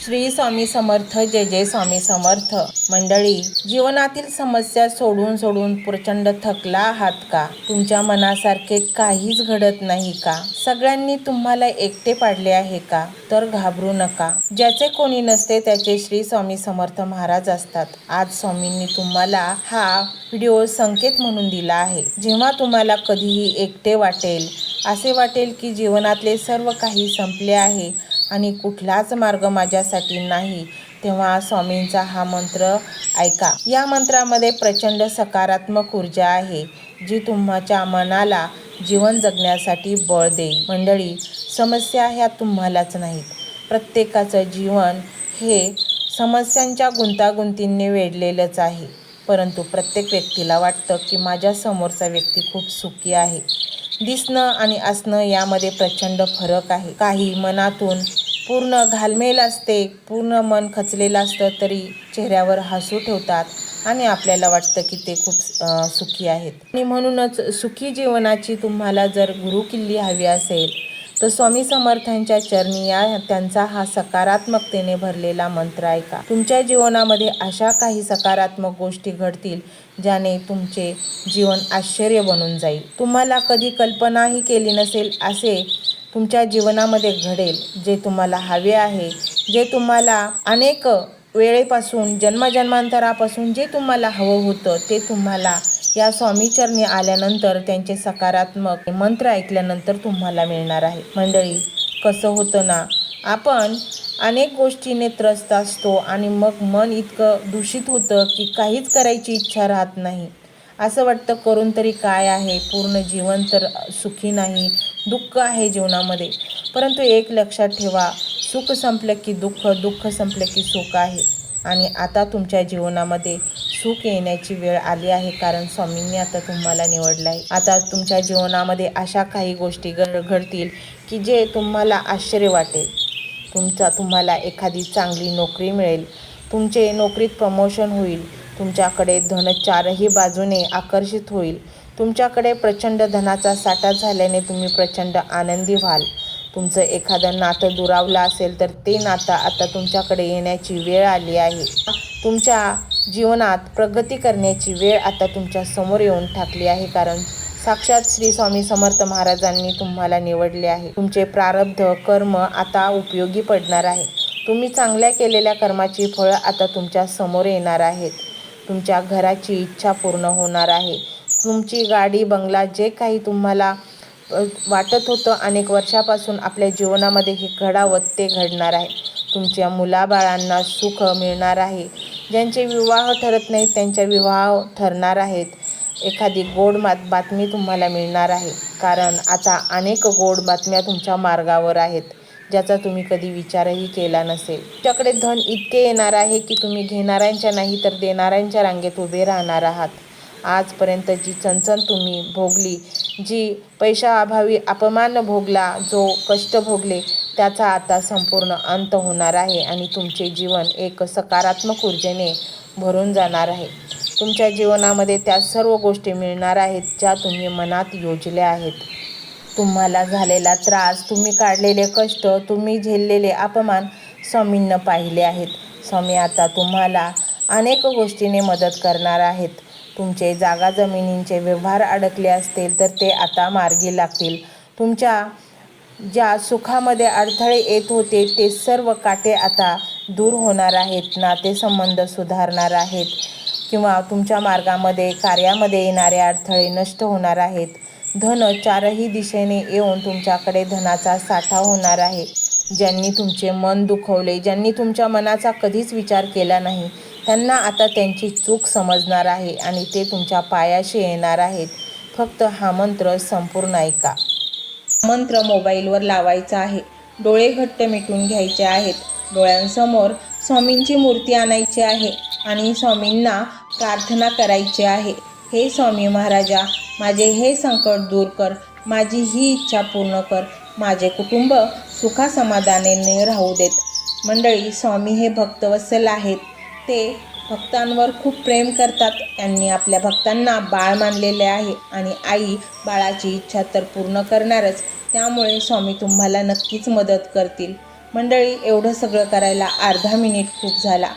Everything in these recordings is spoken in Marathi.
श्री स्वामी समर्थ. जय जय स्वामी समर्थ. मंडळी, जीवनातील समस्या सोडून सोडून प्रचंड थकला आहात का? तुमच्या मनासारखे काहीच घडत नाही का? सगळ्यांनी तुम्हाला एकटे पाडले आहे का? तर घाबरू नका. ज्याचे कोणी नसते त्याचे श्री स्वामी समर्थ महाराज असतात. आज स्वामींनी तुम्हाला हा व्हिडिओ संकेत म्हणून दिला आहे. जेव्हा तुम्हाला कधीही एकटे वाटेल, असे वाटेल की जीवनातले सर्व काही संपले आहे आणि कुठलाच मार्ग माझ्यासाठी नाही, तेव्हा स्वामींचा हा मंत्र ऐका. या मंत्रामध्ये प्रचंड सकारात्मक ऊर्जा आहे, जी तुमच्या मनाला जीवन जगण्यासाठी बळ देईल. मंडळी, समस्या ह्या तुम्हालाच नाहीत. प्रत्येकाचं जीवन हे समस्यांच्या गुंतागुंतींनी वेढलेलंच आहे. परंतु प्रत्येक व्यक्तीला वाटतं की माझ्या समोरचा व्यक्ती खूप सुखी आहे. दिसणं आणि असणं यामध्ये प्रचंड फरक आहे. काही मनातून पूर्ण घालमेल असते, पूर्ण मन खचलेलं असतं तरी चेहऱ्यावर हसू ठेवतात आणि आपल्याला वाटतं की ते खूप सुखी आहेत. आणि म्हणूनच सुखी जीवनाची तुम्हाला जर गुरुकिल्ली हवी असेल तर स्वामी समर्थांच्या चरणी या त्यांचा हा सकारात्मकतेने भरलेला मंत्र ऐका. तुमच्या जीवनामध्ये अशा काही सकारात्मक गोष्टी घडतील ज्याने तुमचे जीवन आश्चर्य बनून जाईल. तुम्हाला कधी कल्पनाही केली नसेल असे तुमच्या जीवनामध्ये घडेल. जे तुम्हाला हवे आहे, जे तुम्हाला अनेक वेळेपासून जन्मजन्मांतरापासून जे तुम्हाला हवं होतं ते तुम्हाला या स्वामीचरणी आल्यानंतर, त्यांचे सकारात्मक मंत्र ऐकल्यानंतर तुम्हाला मिळणार आहे. मंडळी, कसं होतं ना, आपण अनेक गोष्टीने त्रस्त असतो आणि मग मन इतकं दूषित होतं की काहीच करायची इच्छा राहत नाही. असं वाटतं करून तरी काय आहे, पूर्ण जीवन तर सुखी नाही, दुःख आहे जीवनामध्ये. परंतु एक लक्षात ठेवा, सुख संपलं की दुःख, दुःख संपलं की सुख आहे. आणि आता तुमच्या जीवनामध्ये सुख येण्याची वेळ आली आहे, कारण स्वामींनी आता तुम्हाला निवडलं आहे. आता तुमच्या जीवनामध्ये अशा काही गोष्टी घडतील की जे तुम्हाला आश्चर्य वाटेल. तुम्हाला एखादी चांगली नोकरी मिळेल, तुमचे नोकरीत प्रमोशन होईल, तुमच्याकडे धन चारही बाजूने आकर्षित होईल, तुमच्याकडे प्रचंड धनाचा साठा झाल्याने तुम्ही प्रचंड आनंदी व्हाल. तुमचं एखादं नातं दुरावलं असेल तर ते नातं आता तुमच्याकडे येण्याची वेळ आली आहे. तुमच्या जीवनात प्रगती करण्याची वेळ आता तुमच्या समोर येऊन ठाकली आहे, कारण साक्षात श्री स्वामी समर्थ महाराजांनी तुम्हाला निवडले आहे. तुमचे प्रारब्ध कर्म आता उपयोगी पडणार आहे. तुम्ही चांगल्या केलेल्या कर्माची फळं आता तुमच्या समोर येणार आहेत. तुमच्या घराची इच्छा पूर्ण होणार आहे. तुमची गाडी, बंगला, जे काही तुम्हाला वाटत होतं अनेक वर्षापासून आपल्या जीवनामध्ये हे घडावं, ते घडणार आहे. तुमच्या मुलाबाळांना सुख मिळणार आहे. ज्यांचे विवाह ठरत नाहीत त्यांच्या विवाह ठरणार आहेत. एखादी गोड बातमी तुम्हाला मिळणार आहे, कारण आता अनेक गोड बातम्या तुमच्या मार्गावर आहेत, ज्याचा तुम्ही कधी विचारही केला नसेल. तुमच्याकडे धन इतके येणार आहे की तुम्ही घेणाऱ्यांच्या नाही तर देणाऱ्यांच्या रांगेत उभे राहणार आहात. आजपर्यंत जी चणचण तुम्ही भोगली, जी पैशाअभावी अपमान भोगला, जो कष्ट भोगले, त्याचा आता संपूर्ण अंत होणार आहे आणि तुमचे जीवन एक सकारात्मक ऊर्जेने भरून जाणार आहे. तुमच्या जीवनामध्ये त्या सर्व गोष्टी मिळणार आहेत ज्या तुम्ही मनात योजल्या आहेत. तुम्हाला झालेला त्रास, तुम्ही काढलेले कष्ट, तुम्ही झेललेले अपमान स्वामींना पाहिले आहेत. स्वामी आता तुम्हाला अनेक गोष्टीने मदत करणार आहेत. तुमचे जागा जमिनींचे व्यवहार अडकले असतील तर ते आता मार्गी लागतील. तुमच्या ज्या सुखामध्ये अडथळे येत होते ते सर्व काटे आता दूर होणार आहेत. नातेसंबंध सुधारणार आहेत किंवा तुमच्या मार्गामध्ये, कार्यामध्ये येणारे अडथळे नष्ट होणार आहेत. धन चारही दिशेने येऊन तुमच्याकडे धनाचा साठा होणार आहे. ज्यांनी तुमचे मन दुखवले, ज्यांनी तुमच्या मनाचा कधीच विचार केला नाही, त्यांना आता त्यांची चूक समजणार आहे आणि ते तुमच्या पायाशी येणार आहेत. फक्त हा मंत्र संपूर्ण ऐका. मंत्र मोबाईलवर लावायचा आहे. डोळे घट्ट मिटून घ्यायचे आहेत. डोळ्यांसमोर स्वामींची मूर्ती आणायची आहे आणि स्वामींना प्रार्थना करायची आहे. हे स्वामी महाराजा, माझे हे संकट दूर कर, माझी ही इच्छा पूर्ण कर, माझे कुटुंब सुखासमाधानाने राहू देत. मंडळी, स्वामी हे भक्तवत्सल आहेत. ते भक्तांवर खूप प्रेम करतात. त्यांनी आपल्या भक्तांना बाळ मानलेले आहे आणि आई बाळाची इच्छा तर पूर्ण करणारच. त्यामुळे स्वामी तुम्हाला नक्कीच मदत करतील. मंडळी, एवढं सगळं करायला अर्धा मिनिट खूप झाला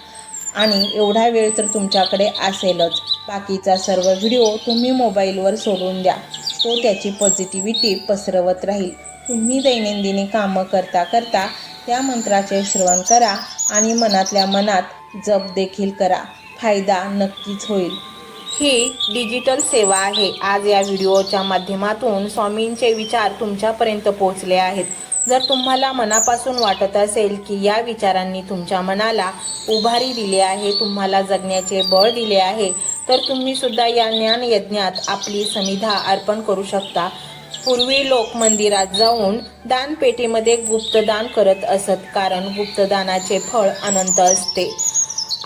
आणि एवढा वेळ तर तुमच्याकडे असेलच. बाकीचा सर्व व्हिडिओ तुम्ही मोबाईलवर सोडून द्या, तो त्याची पॉझिटिव्हिटी पसरवत राहील. तुम्ही दैनंदिनी कामं करता करता त्या मंत्राचे श्रवण करा आणि मनातल्या मनात जप देखील करा. फायदा नक्कीच होईल. ही डिजिटल सेवा आहे. आज या व्हिडिओच्या माध्यमातून स्वामींचे विचार तुमच्यापर्यंत पोहोचले आहेत. जर तुम्हाला मनापासून वाटत असेल की या विचारांनी तुमच्या मनाला उभारी दिली आहे, तुम्हाला जगण्याचे बळ दिले आहे, तर तुम्ही सुद्धा या ज्ञान यज्ञात आपली समिधा अर्पण करू शकता. पूर्वी लोक मंदिरात जाऊन दानपेटीमध्ये गुप्तदान करत असत, कारण गुप्तदानाचे फळ अनंत असते.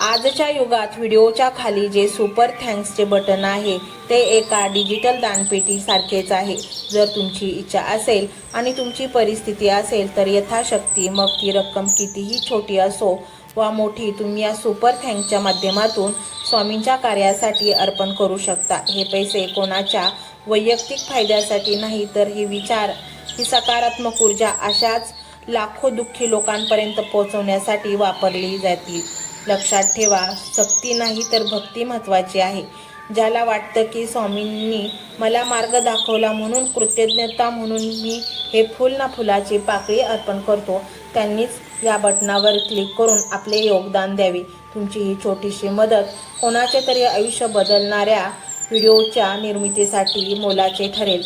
आजच्या युगात व्हिडिओच्या खाली जे सुपर थँक्सचे बटन आहे ते एका डिजिटल दानपेटी सारखेच आहे. जर तुमची इच्छा असेल आणि तुमची परिस्थिती असेल तर यथाशक्ती, मग ती रक्कम कितीही छोटी असो वा मोठी, तुम्ही या सुपर थँक्सच्या माध्यमातून स्वामींच्या कार्यासाठी अर्पण करू शकता. हे पैसे कोणाच्या वैयक्तिक फायद्यासाठी नाही, तर हे विचार, ही सकारात्मक ऊर्जा अशाच लाखो दुःखी लोकांपर्यंत पोहोचवण्यासाठी वापरली जातील. लक्षात ठेवा, शक्ती नाही तर भक्ती महत्त्वाची आहे. ज्याला वाटतं की स्वामींनी मला मार्ग दाखवला म्हणून कृतज्ञता म्हणून मी हे फुल ना फुलाची पाकळी अर्पण करतो, त्यांनीच या बटनावर क्लिक करून आपले योगदान द्यावे. तुमची ही छोटीशी मदत कोणाचे तरी आयुष्य बदलणाऱ्या व्हिडिओच्या निर्मितीसाठी मोलाचे ठरेल.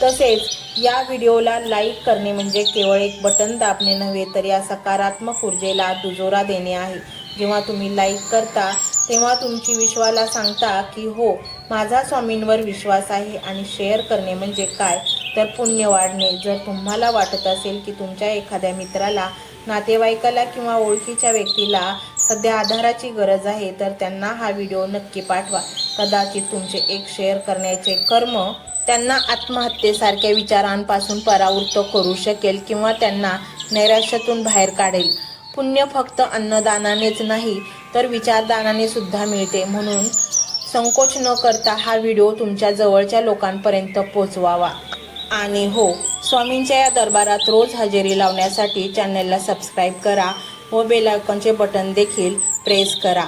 तसेच या व्हिडिओला लाईक करणे म्हणजे केवळ एक बटन दाबणे नव्हे, तर या सकारात्मक ऊर्जेला दुजोरा देणे आहे. जेव्हा तुम्ही लाईक करता तेव्हा तुमची विश्वाला सांगता की हो, माझा स्वामींवर विश्वास आहे. आणि शेअर करणे म्हणजे काय, तर पुण्य वाढणे. जर तुम्हाला वाटत असेल की तुमच्या एखाद्या मित्राला, नातेवाईकाला किंवा ओळखीच्या व्यक्तीला सध्या आधाराची गरज आहे, तर त्यांना हा व्हिडिओ नक्की पाठवा. कदाचित तुमचे एक शेअर करण्याचे कर्म त्यांना आत्महत्येसारख्या विचारांपासून परावृत्त करू शकेल किंवा त्यांना नैराश्यातून बाहेर काढेल. पुण्य फक्त अन्नदानानेच नाही, तर विचारदानाने सुद्धा मिळते. म्हणून संकोच न करता हा व्हिडिओ तुमच्या जवळच्या लोकांपर्यंत पोहोचवावा. आणि हो, स्वामींच्या या दरबारात रोज हजेरी लावण्यासाठी चॅनलला सबस्क्राईब करा व बेल आयकॉनचे बटन देखील प्रेस करा.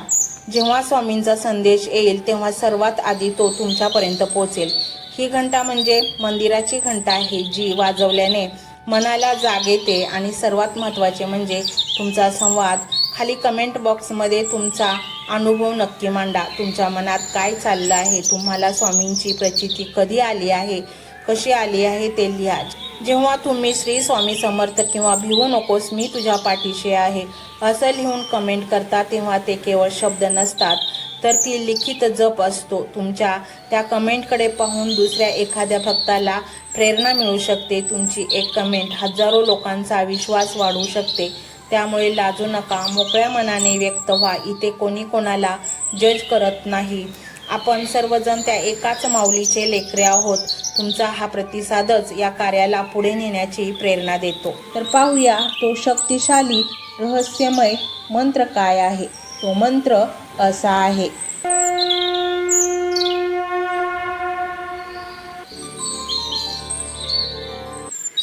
जेव्हा स्वामींचा संदेश येईल तेव्हा सर्वात आधी तो तुमच्यापर्यंत पोहोचेल. ही घंटा म्हणजे मंदिराची घंटा आहे, जी वाजवल्याने मनाला जाग येते. आणि सर्वात महत्त्वाचे म्हणजे तुमचा संवाद. खाली कमेंट बॉक्समध्ये तुमचा अनुभव नक्की मांडा. तुमच्या मनात काय चाललं आहे, तुम्हाला स्वामींची प्रचिती कधी आली आहे, कशी आली आहे ते लिहा. जेव्हा तुम्ही श्री स्वामी समर्थ किंवा भिवू नकोस मी तुझ्या पाठीशी आहे असं लिहून कमेंट करता, तेव्हा ते केवळ शब्द नसतात, तर ती लिखित जप असतो. तुमच्या त्या कमेंटकडे पाहून दुसऱ्या एखाद्या भक्ताला प्रेरणा मिळू शकते. तुमची एक कमेंट हजारो लोकांचा विश्वास वाढवू शकते. त्यामुळे लाजू नका, मोकळ्या मनाने व्यक्त व्हा. इथे कोणी कोणाला जज करत नाही. आपण सर्वजण त्या एकाच माऊलीचे लेकरे आहोत. तुमचा हा प्रतिसादच या कार्याला पुढे नेण्याची प्रेरणा देतो. तर पाहूया तो शक्तिशाली रहस्यमय मंत्र काय आहे. तो मंत्र असा आहे.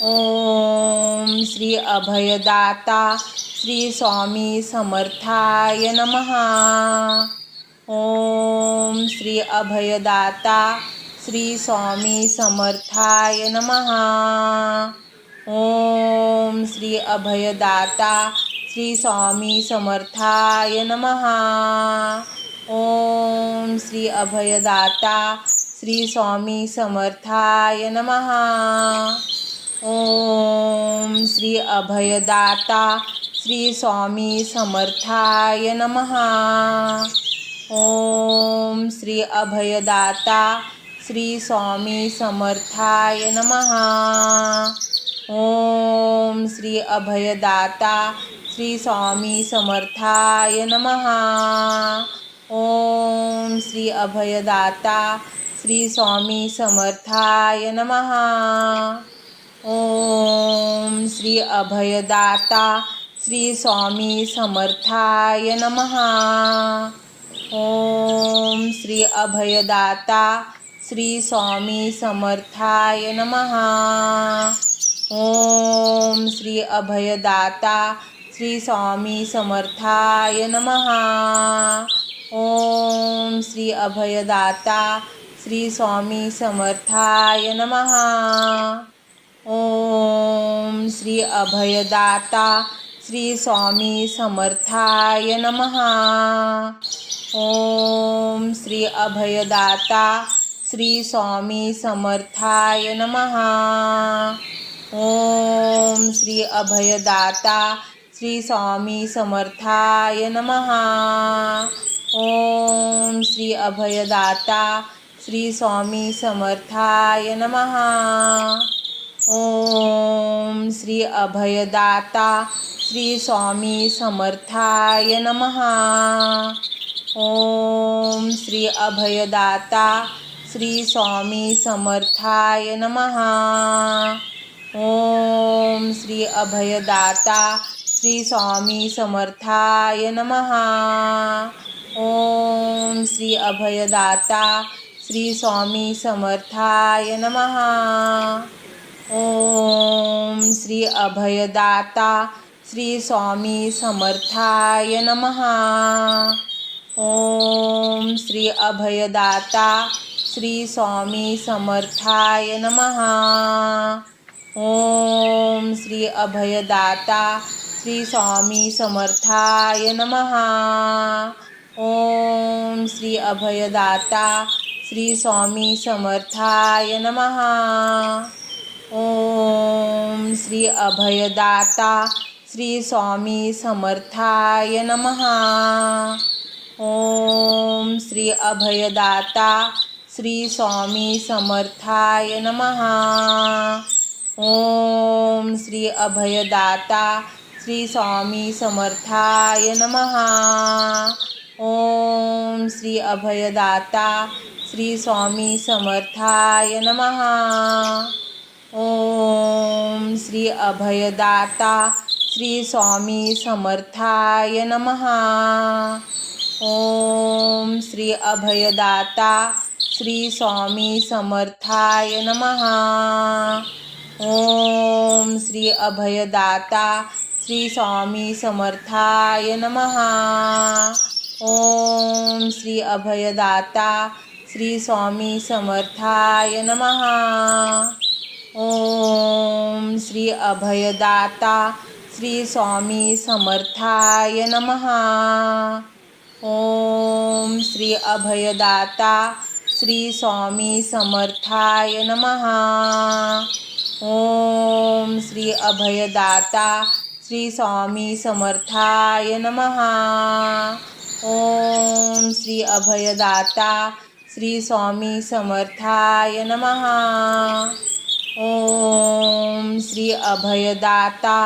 ओम श्री अभयदाता श्री स्वामी समर्थाय नमः. ओम श्री अभयदाता श्री स्वामी समर्थाय नमः. ओम श्री अभयदाता श्री स्वामी समर्थाय नमः. ओम श्री अभयदाता श्री स्वामी समर्थाय नमः. ओम श्री अभयदाता श्री स्वामी समर्थाय नमः. ओम श्री अभयदाता श्री स्वामी समर्थाय नमः. ओम श्री अभयदाता श्री स्वामी समर्थाय नमः. ओम श्री अभयदाता श्री स्वामी समर्थाय नमः. ओम श्री अभयदाता श्री स्वामी समर्थाय नमः. ओम श्री अभयदाता श्री स्वामी समर्थाय नमः. ओम श्री अभयदाता श्री स्वामी समर्थाय नमः. ओम श्री अभयदाता श्री स्वामी समर्थाय नमः. ओम श्री अभयदाता श्री स्वामी समर्थाय नमः. ओम श्री अभयदाता श्री स्वामी समर्थाय नमः. ओम श्री अभयदाता श्री स्वामी समर्थाय नमः. ओम श्री अभयदाता श्री स्वामी समर्थाय नमः. ओम श्री अभयदाता श्री स्वामी समर्थाय नमः. ओम श्री अभयदाता श्री स्वामी समर्थाय नमः. ओम श्री अभयदाता श्री स्वामी समर्थाय नमः. ओम श्री अभयदाता श्री स्वामी समर्थाय नमः. ओम श्री अभयदाता श्री स्वामी समर्थाय नमः. ओम श्री अभयदाता श्री स्वामी समर्थाय नमः. ओम श्री अभयदाता श्री स्वामी समर्थाय नमः. ओम श्री अभयदाता श्री स्वामी समर्थाय नमः. ओम श्री अभयदाता श्री स्वामी समर्थाय नमः. ओम श्री अभयदाता श्री स्वामी समर्थाय नमः. ओम श्री अभयदाता श्री स्वामी समर्थाय नमः. ओम श्री अभयदाता श्री स्वामी समर्थाय नमः. ओम श्री अभयदाता श्री स्वामी समर्थाय नमः. ओम श्री अभयदाता श्री स्वामी समर्थाय नमः. ओम श्री अभयदाता श्री स्वामी समर्थाय नमः. ओम श्री अभयदाता श्री स्वामी समर्थाय नमः. ओम श्री अभयदाता श्री स्वामी समर्थाय नमः. ओम श्री अभयदाता श्री स्वामी समर्थाय नमः. ओम श्री अभयदाता श्री स्वामी समर्थाय नमः. ओम श्री अभयदाता श्री स्वामी समर्थाय नमः. ओम श्री अभयदाता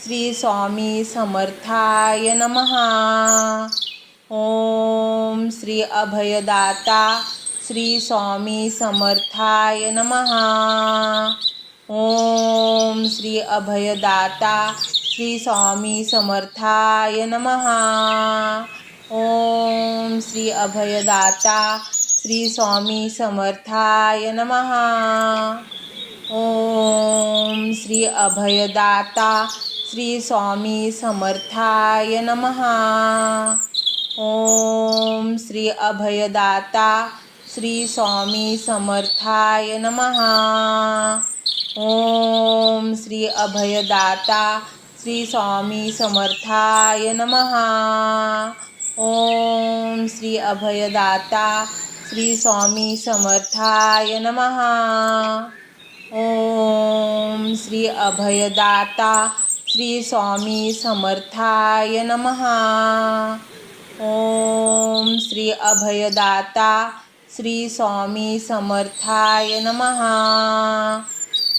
श्री स्वामी समर्थाय नमः. ओम श्री अभयदाता श्री स्वामी समर्थाय नमः. ओम श्री अभयदाता श्री स्वामी समर्थाय नमः. ओम श्री अभयदाता श्री स्वामी समर्थाय नमः. ओम श्री अभयदाता श्री स्वामी समर्थाय नमः. ओम श्री अभयदाता श्री स्वामी समर्थाय नमः. ओम श्री अभयदाता श्री स्वामी समर्थाय नमः. ओम श्री अभयदाता श्री स्वामी समर्थाय नमः. ओम श्री अभयदाता श्री स्वामी समर्थाय नमः. ओम श्री अभयदाता श्री स्वामी समर्थाय नमः.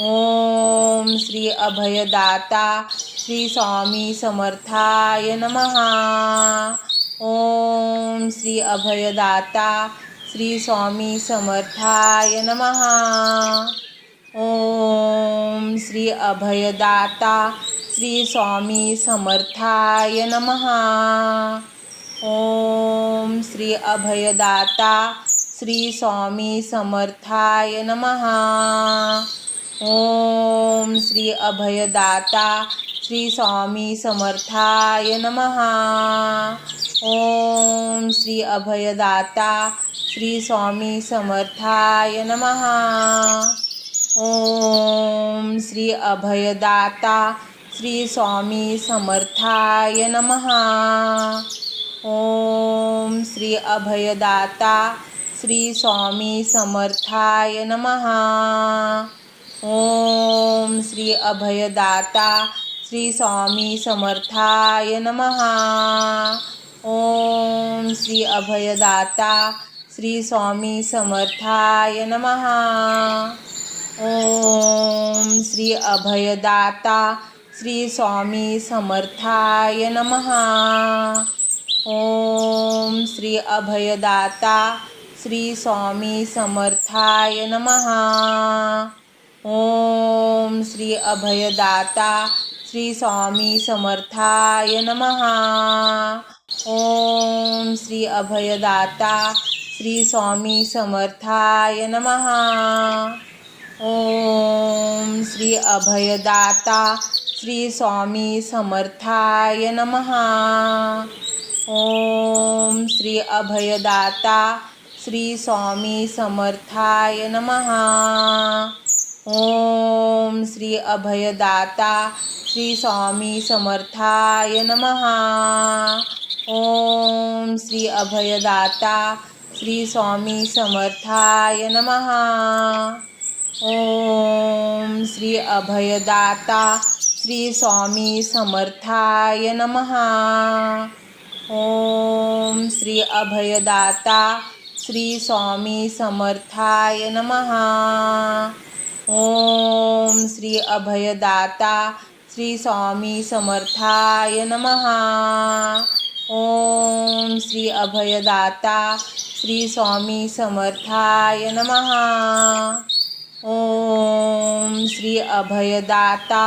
ओम श्री अभयदाता श्री स्वामी समर्थाय नमः. ओम श्री अभयदाता श्री स्वामी समर्थाय नमः. ओम श्री अभयदाता श्री स्वामी समर्थाय नमः. ओम श्री अभयदाता श्री स्वामी समर्थाय नमः. ओम श्री अभयदाता श्री स्वामी समर्थाय नमः. ओम श्री अभयदाता श्री स्वामी समर्थाय नमः. ओम श्री अभयदाता श्री स्वामी समर्थाय नमः. ओम श्री अभयदाता श्री स्वामी समर्थाय नमः. ओम श्री अभयदाता श्री स्वामी समर्थाय नमः. ओम श्री अभयदाता श्री स्वामी समर्थाय नमः. ओम श्री अभयदाता श्री स्वामी समर्थाय नमः. ओम श्री अभयदाता श्री स्वामी समर्थाय नमः. ओम श्री अभयदाता श्री स्वामी समर्थाय नमः. ओम श्री अभयदाता श्री स्वामी समर्थाय नमः. ओम श्री अभयदाता श्री स्वामी समर्थाय नमः. ओम श्री अभयदाता श्री स्वामी समर्थाय नमः. ओम श्री अभयदाता श्री स्वामी समर्थाय नमः. ओम श्री अभयदाता श्री स्वामी समर्थाय नमः. ओम श्री अभयदाता श्री स्वामी समर्थाय नमः. ओम श्री अभयदाता श्री स्वामी समर्थाय नमः. ओम श्री अभयदाता श्री स्वामी समर्थाय नमः. ओम श्री अभयदाता श्री स्वामी समर्थाय नमः. ओम श्री अभयदाता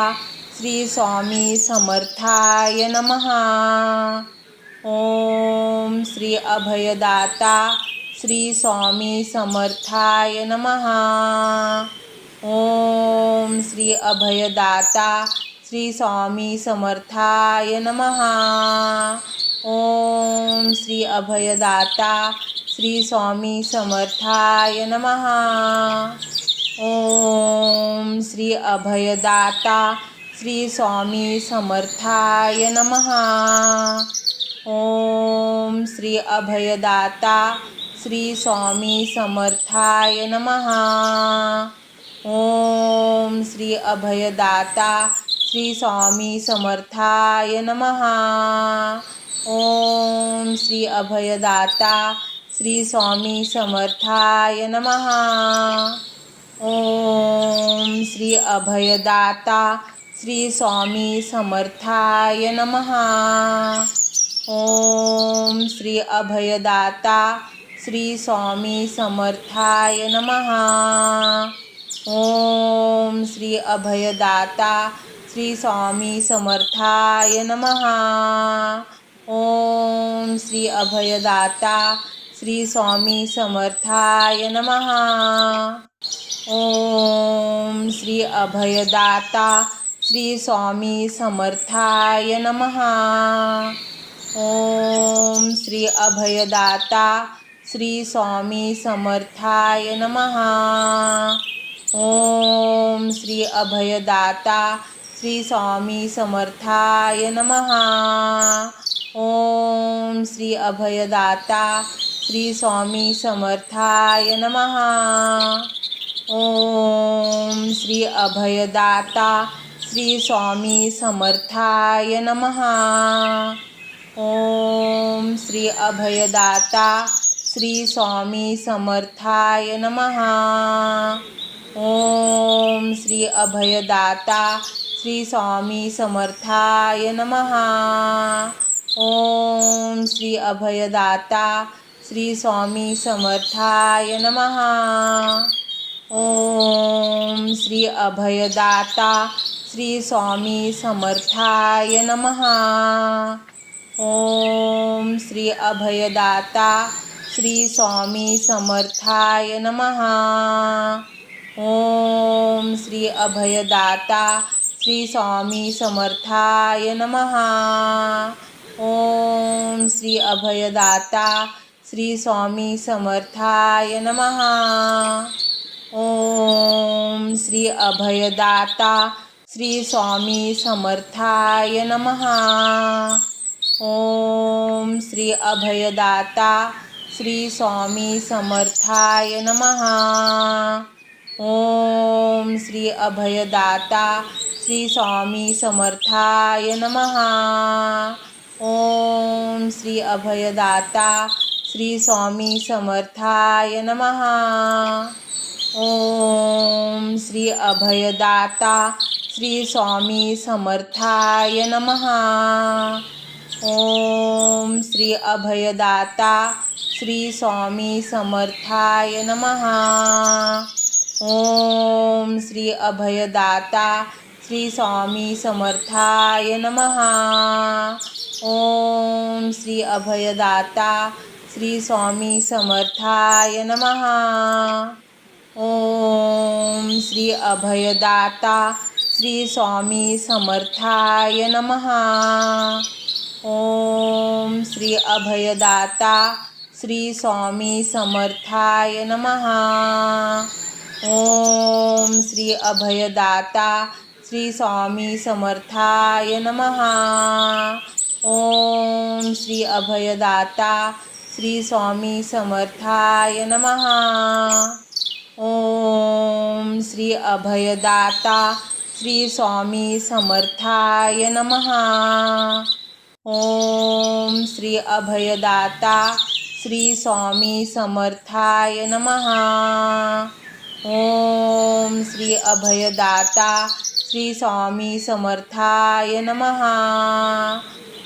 श्री स्वामी समर्थाय नमः. ओम श्री अभयदाता श्री स्वामी समर्थाय नमः. ओम श्री अभयदाता श्री स्वामी समर्थाय नमः. ओम श्री अभयदाता श्री स्वामी समर्थाय नमः. ओम श्री अभयदाता श्री स्वामी समर्थाय नमः. ओम श्री अभयदाता श्री स्वामी समर्थाय नमः. ओम श्री अभयदाता श्री स्वामी समर्थाय नमः. ओम श्री अभयदाता श्री स्वामी समर्थाय नमः. ओम श्री अभयदाता श्री स्वामी समर्थाय नमः. ओम श्री अभयदाता श्री स्वामी समर्थाय नमः. ओम श्री अभयदाता श्री स्वामी समर्थाय नमः. ओम श्री अभयदाता श्री स्वामी समर्थाय नमः. ओम श्री अभयदाता श्री स्वामी समर्थाय नमः. ओम श्री अभयदाता श्री स्वामी समर्थाय नमः. ओम श्री अभयदाता श्री स्वामी समर्थाय नमः. ओम श्री अभयदाता श्री स्वामी समर्थाय नमः. ओम श्री अभयदाता श्री स्वामी समर्थाय नमः. ओम श्री अभयदाता श्री स्वामी समर्थाय नमः. ओम श्री अभयदाता श्री स्वामी समर्थाय नमः. ओम श्री अभयदाता श्री स्वामी समर्थाय नमः. ओम श्री अभयदाता श्री स्वामी समर्थाय नमः. ओम श्री अभयदाता श्री स्वामी समर्थाय नमः. ओम श्री अभयदाता श्री स्वामी समर्थाय नमः. ओम श्री अभयदाता श्री स्वामी समर्थाय नमः. ओम श्री अभयदाता श्री स्वामी समर्थाय नमः. ओम श्री अभयदाता श्री स्वामी समर्थाय नमः. ओम श्री अभयदाता श्री स्वामी समर्थाय नमः. ओम श्री अभयदाता श्री स्वामी समर्थाय नमः. ओम श्री अभयदाता श्री स्वामी समर्थाय नमः. ओम श्री अभयदाता श्री स्वामी समर्थाय नमः. ओम श्री अभयदाता श्री स्वामी समर्थाय नमः. ओम श्री अभयदाता श्री स्वामी समर्थाय नमः. ओम श्री अभयदाता श्री स्वामी समर्थाय नमः. ओम श्री अभयदाता श्री स्वामी समर्थाय नमः. ओम श्री अभयदाता श्री स्वामी समर्थाय नमः. ओम श्री अभयदाता श्री स्वामी समर्थाय नमः. ओम श्री अभयदाता श्री स्वामी समर्थाय नमः. ओम श्री अभयदाता श्री स्वामी समर्थाय नमः. ओम श्री अभयदाता श्री स्वामी समर्थाय नमः.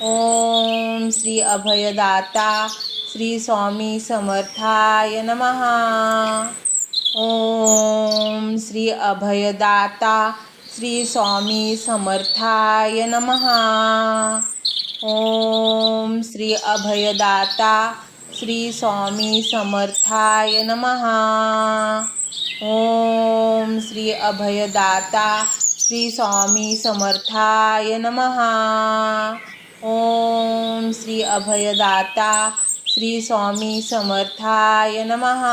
ओम श्री अभयदाता श्री स्वामी समर्थाय नमः. ओम श्री अभयदाता श्री स्वामी समर्थाय नमः. ओम श्री अभयदाता श्री स्वामी समर्थाय नमः. ओम श्री अभयदाता श्री स्वामी समर्थाय नमः. ओम श्री अभयदाता श्री स्वामी समर्थाय नमः.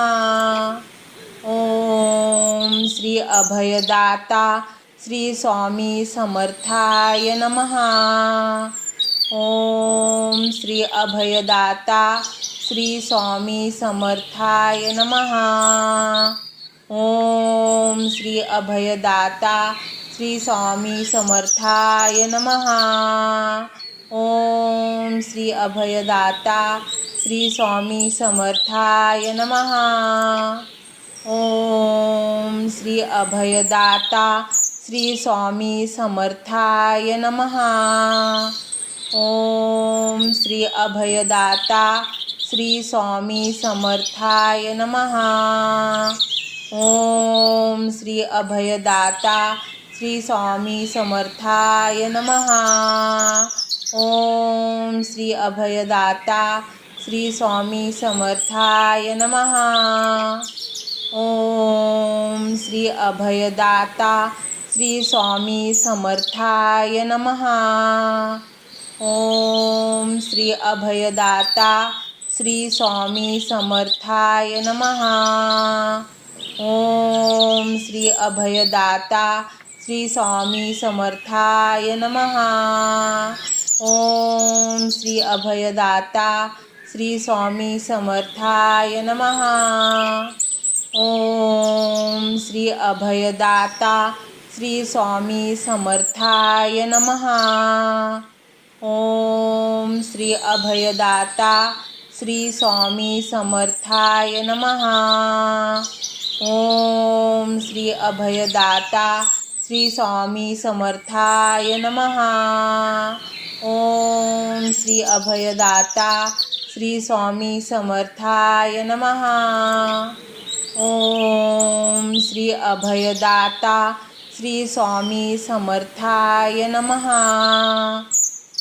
ओम श्री अभयदाता श्री स्वामी समर्थाय नमः. ओम श्री अभयदाता श्री स्वामी समर्थाय नमः. ओम श्री अभयदाता श्री स्वामी समर्थाय नमः. ओम श्री अभयदाता श्री स्वामी समर्थाय नमः. ओम श्री अभयदाता श्री स्वामी समर्थाय नमः. ओम श्री अभयदाता श्री स्वामी समर्थाय नमः. ओम श्री अभयदाता श्री स्वामी समर्थाय नमः. ओम श्री अभयदाता श्री स्वामी समर्थाय नमः. ओम श्री अभयदाता श्री स्वामी समर्थाय नमः. ओम श्री अभयदाता श्री स्वामी समर्थाय नमः. ओम श्री अभयदाता श्री स्वामी समर्थाय नमः. ओम श्री अभयदाता श्री स्वामी समर्थाय नमः. ओम श्री अभयदाता श्री स्वामी समर्थाय नमः. ओम श्री अभयदाता श्री स्वामी समर्थाय नमः. ओम श्री अभयदाता श्री स्वामी समर्थाय नमः. ओम श्री अभयदाता श्री स्वामी समर्थाय नमः. ओम श्री अभयदाता श्री स्वामी समर्थाय नमः.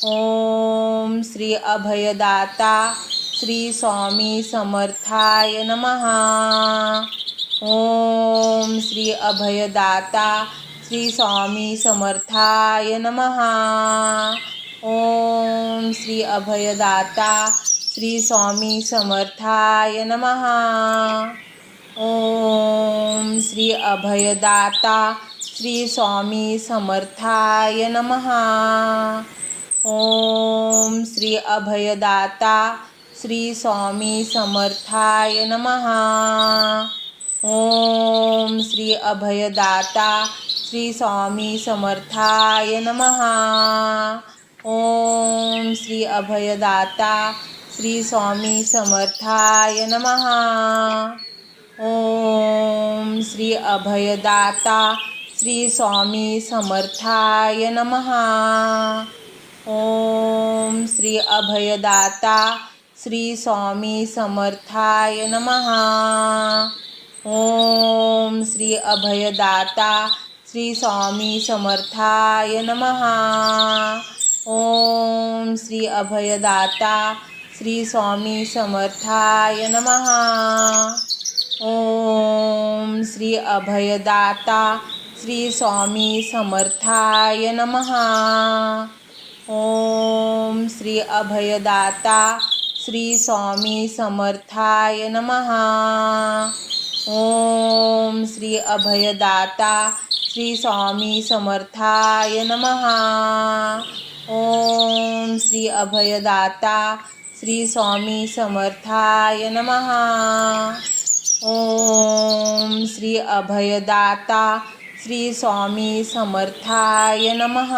ओम श्री अभयदाता श्री स्वामी समर्थाय नमः. ओम श्री अभयदाता श्री स्वामी समर्थाय नमः. ओम श्री अभयदाता श्री स्वामी समर्थाय नमः. ओम श्री अभयदाता श्री स्वामी समर्थाय नमः. ओम श्री अभयदाता श्री स्वामी समर्थाय नमः. ओम श्री अभयदाता श्री स्वामी समर्थाय नमः. ओम श्री अभयदाता श्री स्वामी समर्थाय नमः. ओम श्री अभयदाता श्री स्वामी समर्थाय नमः. ओम श्री अभयदाता श्री स्वामी समर्थाय नमः. ओम श्री अभयदाता श्री स्वामी समर्थाय नमः. ओम श्री अभयदाता श्री स्वामी समर्थाय नमः. ओम श्री अभयदाता श्री स्वामी समर्थाय नमः. ओम श्री अभयदाता श्री स्वामी समर्थाय नमः. ओम श्री अभयदाता श्री स्वामी समर्थाय नमः. ओम श्री अभयदाता श्री स्वामी समर्थाय नमः. ओम श्री अभयदाता श्री स्वामी समर्थाय नमः.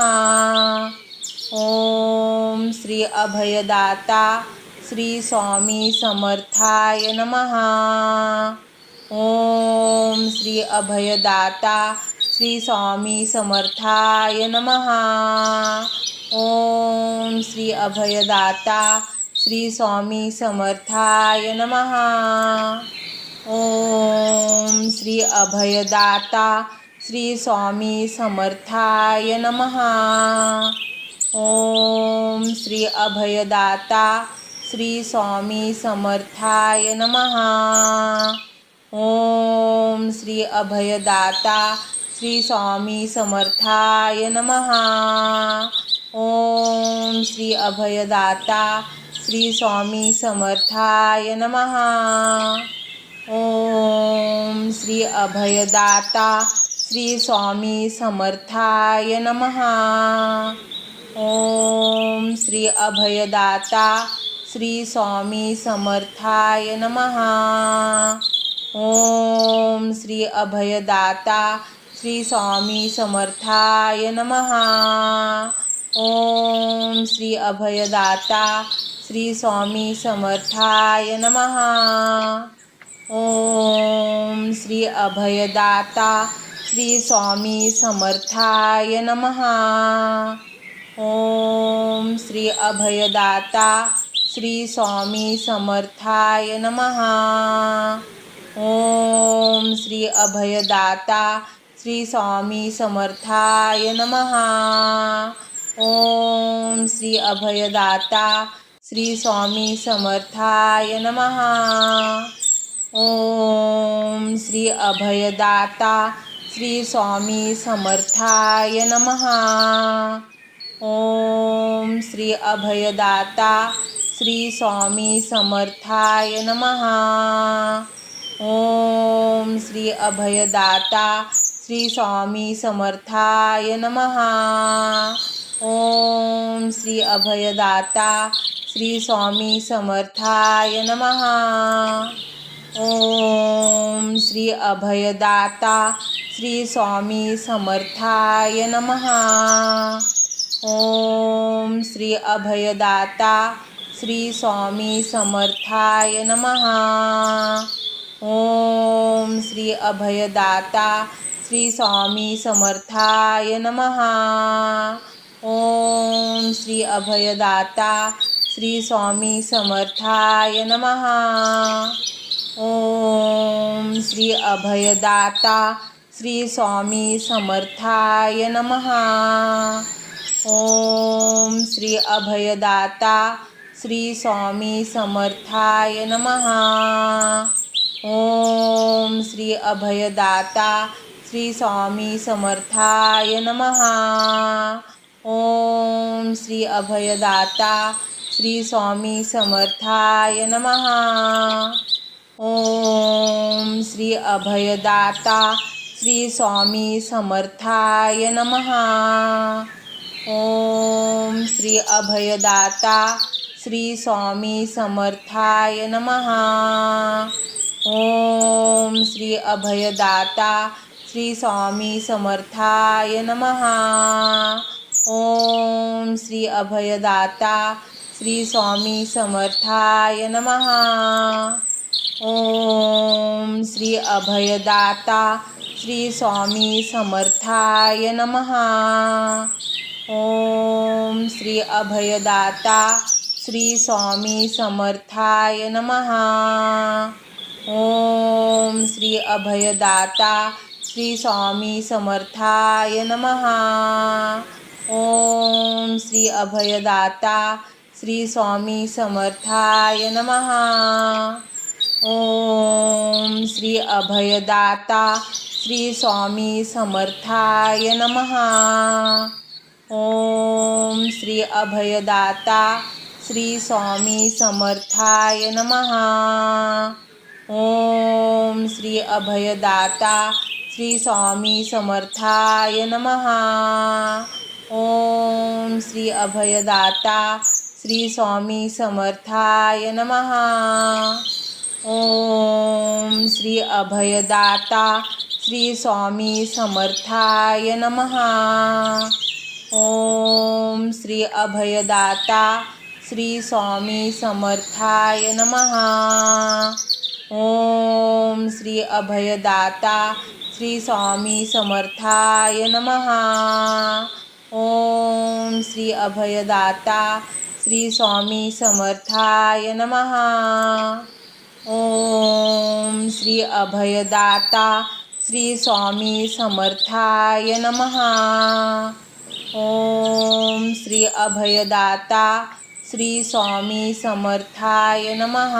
ओम श्री अभयदाता श्री स्वामी समर्थाय नमः. ओम श्री अभयदाता श्री स्वामी समर्थाय नमः. ओम श्री अभयदाता श्री स्वामी समर्थाय नमः. ओम श्री अभयदाता श्री स्वामी समर्थाय नमः. ओम श्री अभयदाता श्री स्वामी समर्थाय नमः. ओम श्री अभयदाता श्री स्वामी समर्थाय नमः. ओम श्री अभयदाता श्री स्वामी समर्थाय नमः. ओम श्री अभयदाता श्री स्वामी समर्थाय नमः. ओम श्री अभयदाता श्री स्वामी समर्थाय नमः. ओम श्री अभयदाता श्री स्वामी समर्थाय नमः. ओम श्री अभयदाता श्री स्वामी समर्थाय नमः. ओम श्री अभयदाता श्री स्वामी समर्थाय नमः. ओम श्री अभयदाता श्री स्वामी समर्थाय नमः. ओम श्री अभयदाता श्री स्वामी समर्थाय नमः. ओम श्री अभयदाता श्री स्वामी समर्थाय नमः. ओम श्री अभयदाता श्री स्वामी समर्थाय नमः. ओम श्री अभयदाता श्री स्वामी समर्थाय नमः. ओम श्री अभयदाता श्री स्वामी समर्थाय नमः. ओम श्री अभयदाता श्री स्वामी समर्थाय नमः. ओम श्री अभयदाता श्री स्वामी समर्थाय नमः. ओम श्री अभयदाता श्री स्वामी समर्थाय नमः. ओम श्री अभयदाता श्री स्वामी समर्थाय नमः. ओम श्री अभयदाता श्री स्वामी समर्थाय नमः. ओम श्री अभयदाता श्री स्वामी समर्थाय नमः. ओम श्री अभयदाता श्री स्वामी समर्थाय नमः. ओम श्री अभयदाता श्री स्वामी समर्थाय नमः. ओम श्री अभयदाता श्री स्वामी समर्थाय नमः. ओम श्री अभयदाता श्री स्वामी समर्थाय नमः. ओम श्री अभयदाता श्री स्वामी समर्थाय नमः. ओम श्री अभयदाता श्री स्वामी समर्थाय नमः. ओम श्री अभयदाता श्री स्वामी समर्थाय नमः. ओम श्री अभयदाता श्री स्वामी समर्थाय नमः. ओम श्री अभयदाता श्री स्वामी समर्थाय नमः. ओम श्री अभयदाता श्री स्वामी समर्थाय नमः. ओम श्री अभयदाता श्री स्वामी समर्थाय नमः. ओम श्री अभयदाता श्री स्वामी समर्थाय नमः. ओम श्री अभयदाता श्री स्वामी समर्थाय नमः. ओम श्री अभयदाता श्री स्वामी समर्थाय नमः. ओम श्री अभयदाता श्री स्वामी समर्थाय नमः. ओम श्री अभयदाता श्री स्वामी समर्थाय नमः. ओम श्री अभयदाता श्री स्वामी समर्थाय नमः. ओम श्री अभयदाता श्री स्वामी समर्थाय नमः. ओम श्री अभयदाता श्री स्वामी समर्थाय नमः. ओम श्री अभयदाता श्री स्वामी समर्थाय नमः. ओम श्री अभयदाता श्री स्वामी समर्थाय नमः.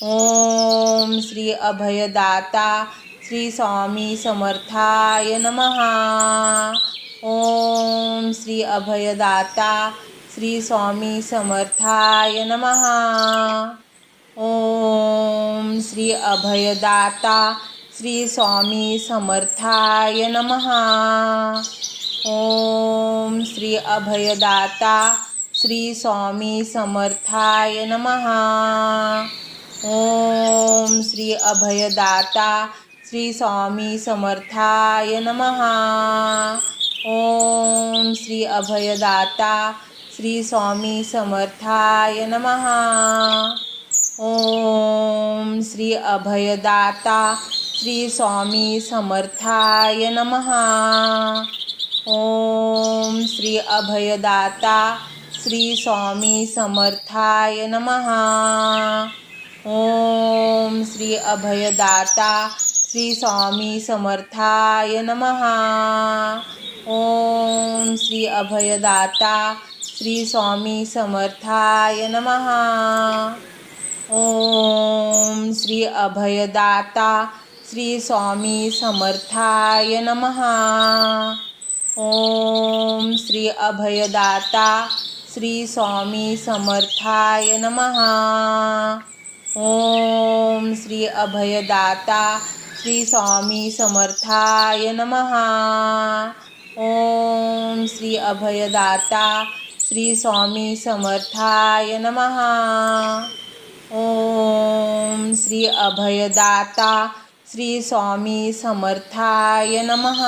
ओम श्री अभयदाता श्री स्वामी समर्थाय नमः. ओम श्री अभयदाता श्री स्वामी समर्थाय नमः. ओम श्री अभयदाता श्री स्वामी समर्थाय नमः. ओम श्री अभयदाता श्री स्वामी समर्थाय नमः. ओम श्री अभयदाता श्री स्वामी समर्थाय नमः. ओम श्री अभयदाता श्री स्वामी समर्थाय नमः. ओम श्री अभयदाता श्री स्वामी समर्थाय नमः. ओम श्री अभयदाता श्री स्वामी समर्थाय नमः. ओम श्री अभयदाता श्री स्वामी समर्थाय नमः. ओम श्री अभयदाता श्री स्वामी समर्थाय नमः. ओम श्री अभयदाता श्री स्वामी समर्थाय नमः. ओम श्री अभयदाता श्री स्वामी समर्थाय नमः. ओम श्री अभयदाता श्री स्वामी समर्थाय नमः. ओम श्री अभयदाता श्री स्वामी समर्थाय नमः. ओम श्री अभयदाता श्री स्वामी समर्थाय नमः.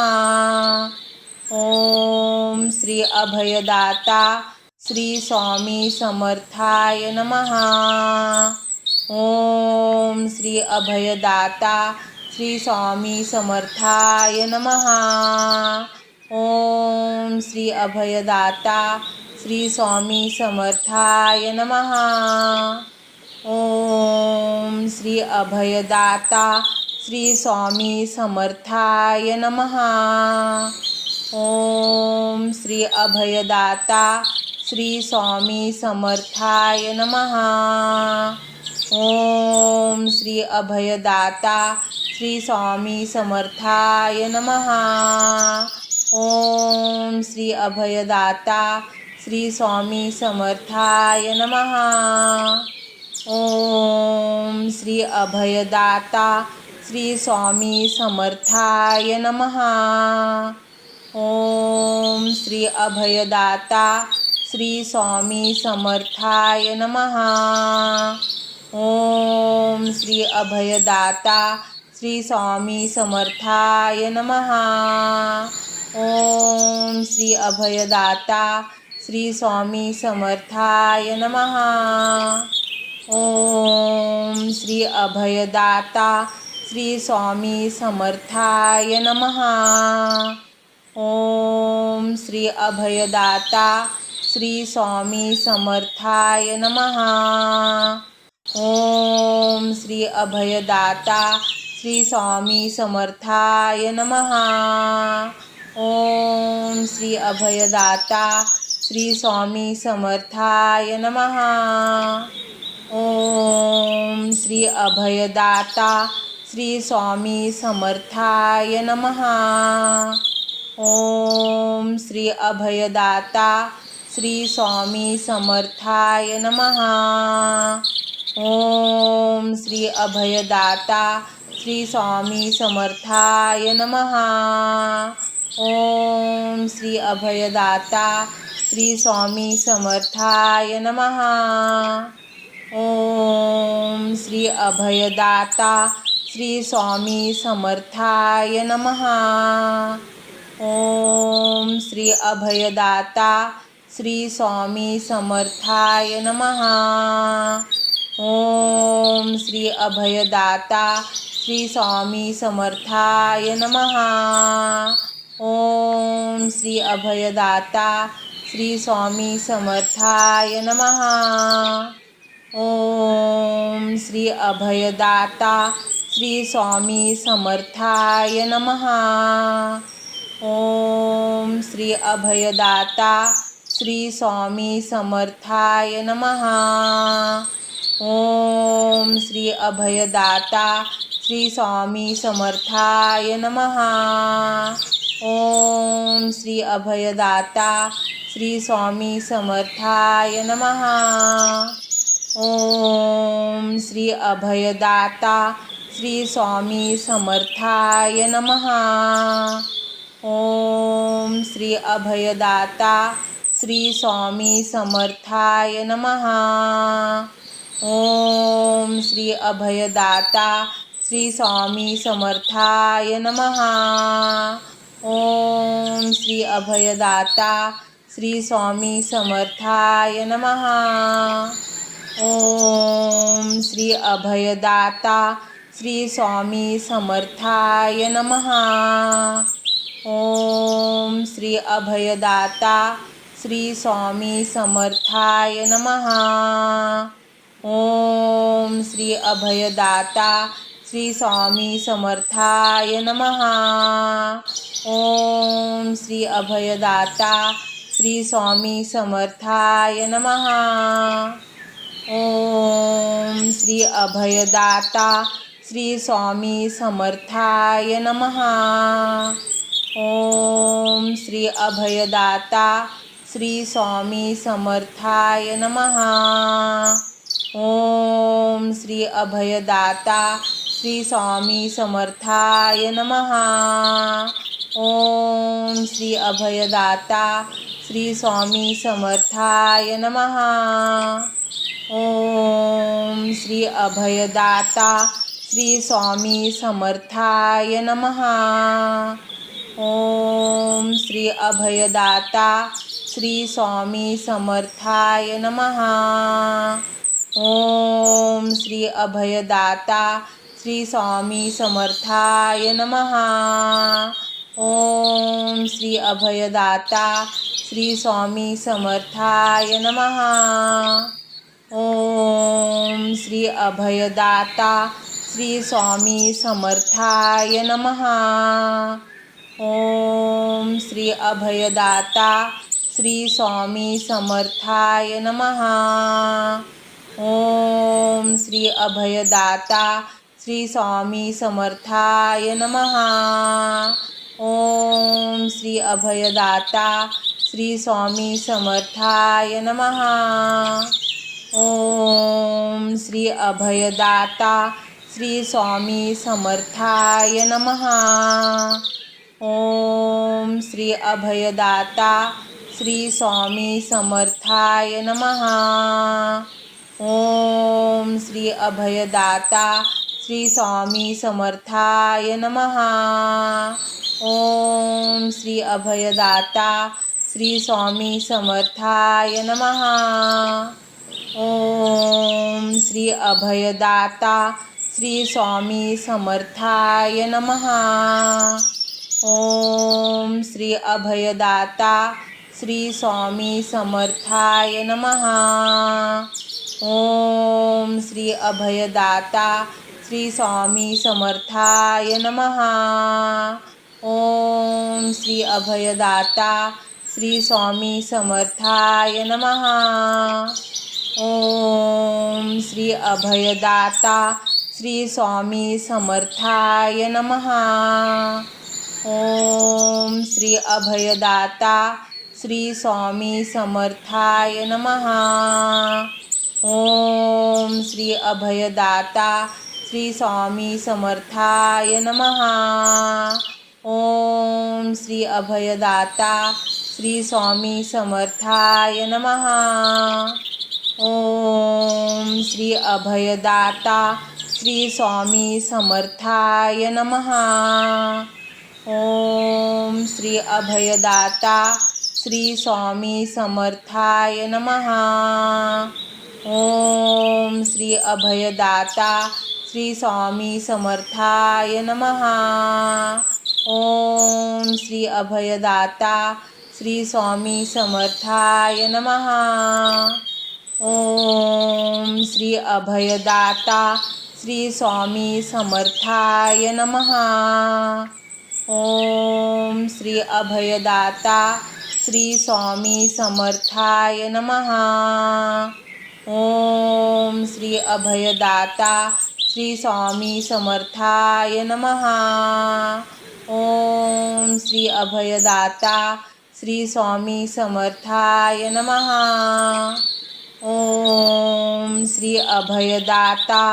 ओम श्री अभयदाता श्री स्वामी समर्थाय नमः. ओम श्री अभयदाता श्री स्वामी समर्थाय नमः. ओम श्री अभयदाता श्री स्वामी समर्थाय नमः. ओम श्री अभयदाता श्री स्वामी समर्थाय नमः. ओम श्री अभयदाता श्री स्वामी समर्थाय नमः. ओम श्री अभयदाता श्री स्वामी समर्थाय नमः. ओम श्री अभयदाता श्री स्वामी समर्थाय नमः. ओम श्री अभयदाता श्री स्वामी समर्थाय नमः. ओम श्री अभयदाता श्री स्वामी समर्थाय नमः. ओम श्री अभयदाता श्री स्वामी समर्थाय नमः. ओम श्री अभयदाता श्री स्वामी समर्थाय नमः. ओम श्री अभयदाता श्री स्वामी समर्थाय नमः. ओम श्री अभयदाता श्री स्वामी समर्थाय नमः. ओम श्री अभयदाता श्री स्वामी समर्थाय नमः. ओम श्री अभयदाता श्री स्वामी समर्थाय नमः. ओम श्री अभयदाता श्री स्वामी समर्थाय नमः. ओम श्री अभयदाता श्री स्वामी समर्थाय नमः. ओम श्री अभयदाता श्री स्वामी समर्थाय नमः. ओम श्री अभयदाता श्री स्वामी समर्थाय नमः. ओम श्री अभयदाता श्री स्वामी समर्थाय नमः. ओम श्री अभयदाता श्री स्वामी समर्थाय नमः. ओम श्री अभयदाता श्री स्वामी समर्थाय नमः. ओम श्री अभयदाता श्री स्वामी समर्थाय नमः. ओम श्री अभयदाता श्री स्वामी समर्थाय नमः. ओम श्री अभयदाता श्री स्वामी समर्थाय नमः. ओम श्री अभयदाता श्री स्वामी समर्थाय नमः. ओम श्री अभयदाता श्री स्वामी समर्थाय नमः. ओम श्री अभयदाता श्री स्वामी समर्थाय नमः. ओम श्री अभयदाता श्री स्वामी समर्थाय नमः. ओम श्री अभयदाता श्री स्वामी समर्थाय नमः. ओम श्री अभयदाता श्री स्वामी समर्थाय नमः. ओम श्री अभयदाता श्री स्वामी समर्थाय नमः. ओम श्री अभयदाता श्री स्वामी समर्थाय नमः. ओम श्री अभयदाता श्री स्वामी समर्थाय नमः. ओम श्री अभयदाता श्री स्वामी समर्थाय नमः. ओम श्री अभयदाता श्री स्वामी समर्थाय नमः. ओम श्री अभयदाता श्री स्वामी समर्थाय नमः. ओम श्री अभयदाता श्री स्वामी समर्थाय नमः. ओम श्री अभयदाता श्री स्वामी समर्थाय नमः. ओम श्री अभयदाता श्री स्वामी समर्थाय नमः. ओम श्री अभयदाता श्री स्वामी समर्थाय नमः. ओम श्री अभयदाता श्री स्वामी समर्थाय नमः. ओम श्री अभयदाता श्री स्वामी समर्थाय नमः. ओम श्री अभयदाता श्री स्वामी समर्थाय नमः. ओम श्री अभयदाता श्री स्वामी समर्थाय नमः. ओम श्री अभयदाता श्री स्वामी समर्थाय नमः. ओम श्री अभयदाता श्री स्वामी समर्थाय नमः. ओम श्री अभयदाता श्री स्वामी समर्थाय नमः. ओम श्री अभयदाता श्री स्वामी समर्थाय नमः. ओम श्री अभयदाता श्री स्वामी समर्थाय नमः. ओम श्री अभयदाता श्री स्वामी समर्थाय नमः. ओम श्री अभयदाता श्री स्वामी समर्थाय नमः. ओम श्री अभयदाता श्री स्वामी समर्थाय नमः. ओम श्री अभयदाता श्री स्वामी समर्थाय नमः. ओम श्री अभयदाता श्री स्वामी समर्थाय नमः. ओम श्री अभयदाता श्री स्वामी समर्थाय नमः. ओम श्री अभयदाता श्री स्वामी समर्थाय नमः. ओम श्री अभयदाता श्री स्वामी समर्थाय नमः. ओम श्री अभयदाता श्री स्वामी समर्थाय नमः. ओम श्री अभयदाता श्री स्वामी समर्थाय नमः. ओम श्री अभयदाता श्री स्वामी समर्थाय नमः. ओम श्री अभयदाता श्री स्वामी समर्थाय नमः. ओम श्री अभयदाता श्री स्वामी समर्थाय नमः. ओम श्री अभयदाता श्री स्वामी समर्थाय नमः. ओम श्री अभयदाता श्री स्वामी समर्थाय नमः. ओम श्री अभयदाता श्री स्वामी समर्थाय नमः. ओम श्री अभयदाता श्री स्वामी समर्थाय नमः. ओम श्री अभयदाता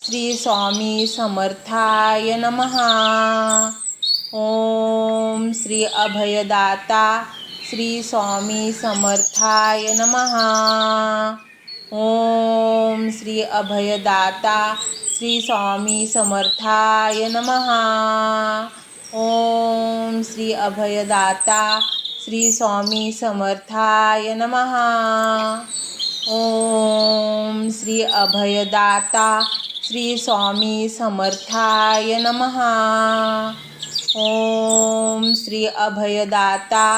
श्री स्वामी समर्थाय नमः. ओम श्री अभयदाता श्री स्वामी समर्थाय नमः. ओम श्री अभयदाता श्री स्वामी समर्थाय नमः. ओम श्री अभयदाता श्री स्वामी समर्थाय नमः. ओम श्री अभयदाता श्री स्वामी समर्थाय नमः. ओम श्री अभयदाता